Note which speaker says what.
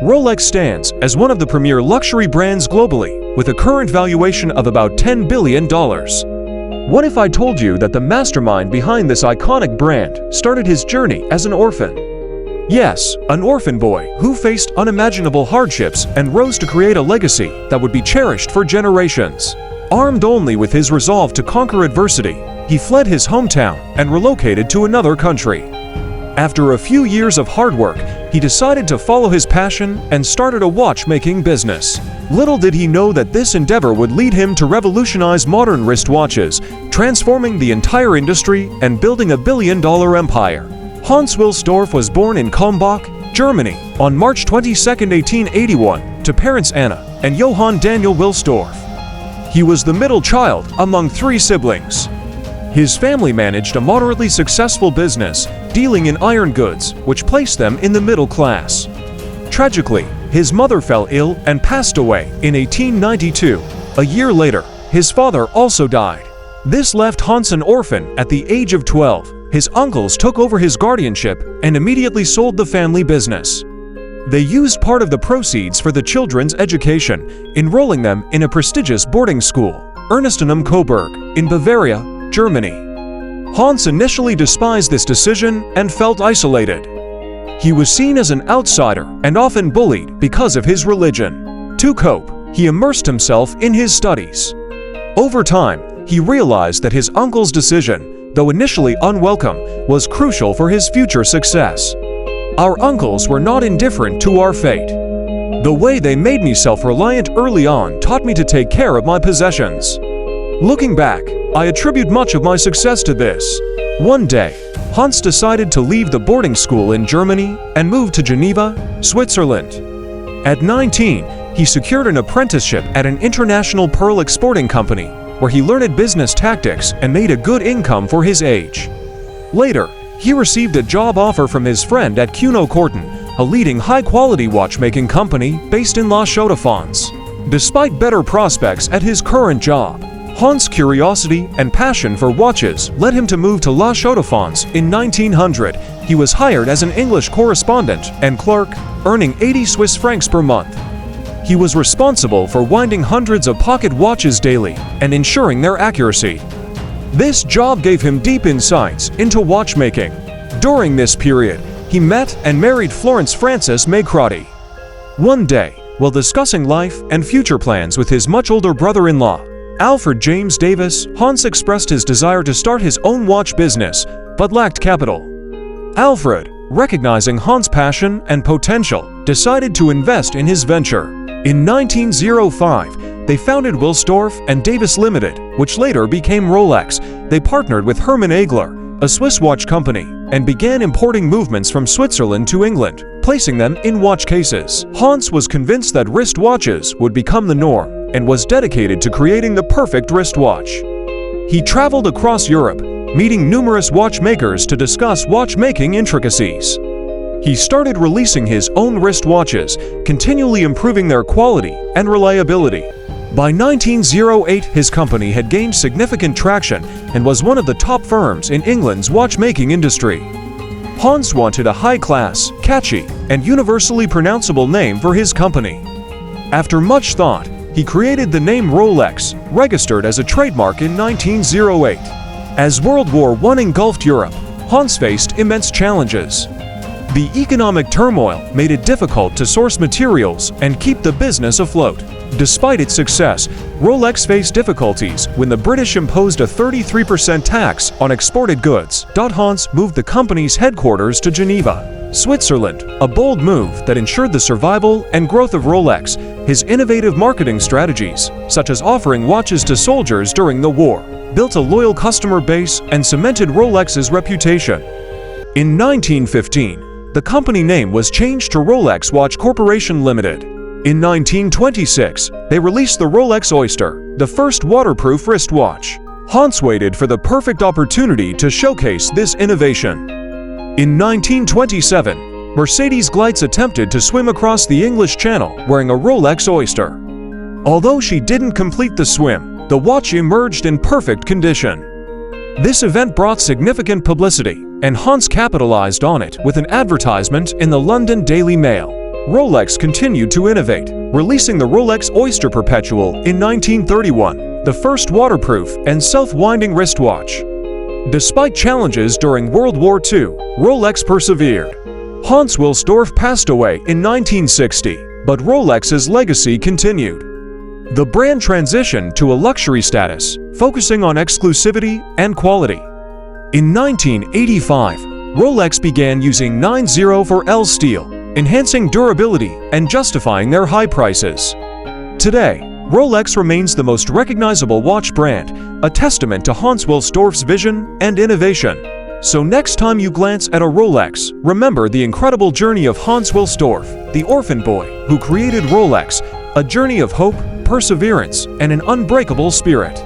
Speaker 1: Rolex stands as one of the premier luxury brands globally, with a current valuation of about $10 billion. What if I told you that the mastermind behind this iconic brand started his journey as an orphan? Yes, an orphan boy who faced unimaginable hardships and rose to create a legacy that would be cherished for generations. Armed only with his resolve to conquer adversity, he fled his hometown and relocated to another country. After a few years of hard work, he decided to follow his passion and started a watchmaking business. Little did he know that this endeavor would lead him to revolutionize modern wristwatches, transforming the entire industry and building a billion-dollar empire. Hans Wilsdorf was born in Kulmbach, Germany, on March 22, 1881, to parents Anna and Johann Daniel Wilsdorf. He was the middle child among three siblings. His family managed a moderately successful business, dealing in iron goods, which placed them in the middle class. Tragically, his mother fell ill and passed away in 1892. A year later, his father also died. This left Hans an orphan at the age of 12. His uncles took over his guardianship and immediately sold the family business. They used part of the proceeds for the children's education, enrolling them in a prestigious boarding school, Ernestinum Coburg, in Bavaria, Germany. Hans initially despised this decision and felt isolated. He was seen as an outsider and often bullied because of his religion. To cope, he immersed himself in his studies. Over time, he realized that his uncle's decision, though initially unwelcome, was crucial for his future success. Our uncles were not indifferent to our fate. The way they made me self-reliant early on taught me to take care of my possessions. Looking back, I attribute much of my success to this. One day, Hans decided to leave the boarding school in Germany and move to Geneva, Switzerland. At 19, he secured an apprenticeship at an international pearl exporting company, where he learned business tactics and made a good income for his age. Later, he received a job offer from his friend at Kuno Korten, a leading high-quality watchmaking company based in La Chaux-de-Fonds. Despite better prospects at his current job, Hans' curiosity and passion for watches led him to move to La Chaux-de-Fonds in 1900. He was hired as an English correspondent and clerk, earning 80 Swiss francs per month. He was responsible for winding hundreds of pocket watches daily and ensuring their accuracy. This job gave him deep insights into watchmaking. During this period, he met and married Florence Frances Maycrotti. One day, while discussing life and future plans with his much older brother-in-law, Alfred James Davis, Hans expressed his desire to start his own watch business, but lacked capital. Alfred, recognizing Hans' passion and potential, decided to invest in his venture. In 1905, they founded Wilsdorf and Davis Limited, which later became Rolex. They partnered with Hermann Egler, a Swiss watch company, and began importing movements from Switzerland to England, placing them in watch cases. Hans was convinced that wrist watches would become the norm, and was dedicated to creating the perfect wristwatch. He traveled across Europe, meeting numerous watchmakers to discuss watchmaking intricacies. He started releasing his own wristwatches, continually improving their quality and reliability. By 1908, his company had gained significant traction and was one of the top firms in England's watchmaking industry. Hans wanted a high-class, catchy, and universally pronounceable name for his company. After much thought, he created the name Rolex, registered as a trademark in 1908. As World War I engulfed Europe, Hans faced immense challenges. The economic turmoil made it difficult to source materials and keep the business afloat. Despite its success, Rolex faced difficulties when the British imposed a 33% tax on exported goods. Hans moved the company's headquarters to Geneva, Switzerland, a bold move that ensured the survival and growth of Rolex. His innovative marketing strategies, such as offering watches to soldiers during the war, built a loyal customer base and cemented Rolex's reputation. In 1915, the company name was changed to Rolex Watch Corporation Limited. In 1926, they released the Rolex Oyster, the first waterproof wristwatch. Hans waited for the perfect opportunity to showcase this innovation. In 1927, Mercedes Gleitz attempted to swim across the English Channel wearing a Rolex Oyster. Although she didn't complete the swim, the watch emerged in perfect condition. This event brought significant publicity, and Hans capitalized on it with an advertisement in the London Daily Mail. Rolex continued to innovate, releasing the Rolex Oyster Perpetual in 1931, the first waterproof and self-winding wristwatch. Despite challenges during World War II, Rolex persevered. Hans Wilsdorf passed away in 1960, but Rolex's legacy continued. The brand transitioned to a luxury status, focusing on exclusivity and quality. In 1985, Rolex began using 904L steel, enhancing durability and justifying their high prices. Today, Rolex remains the most recognizable watch brand, a testament to Hans Wilsdorf's vision and innovation. So next time you glance at a Rolex, remember the incredible journey of Hans Wilsdorf, the orphan boy who created Rolex, a journey of hope, perseverance, and an unbreakable spirit.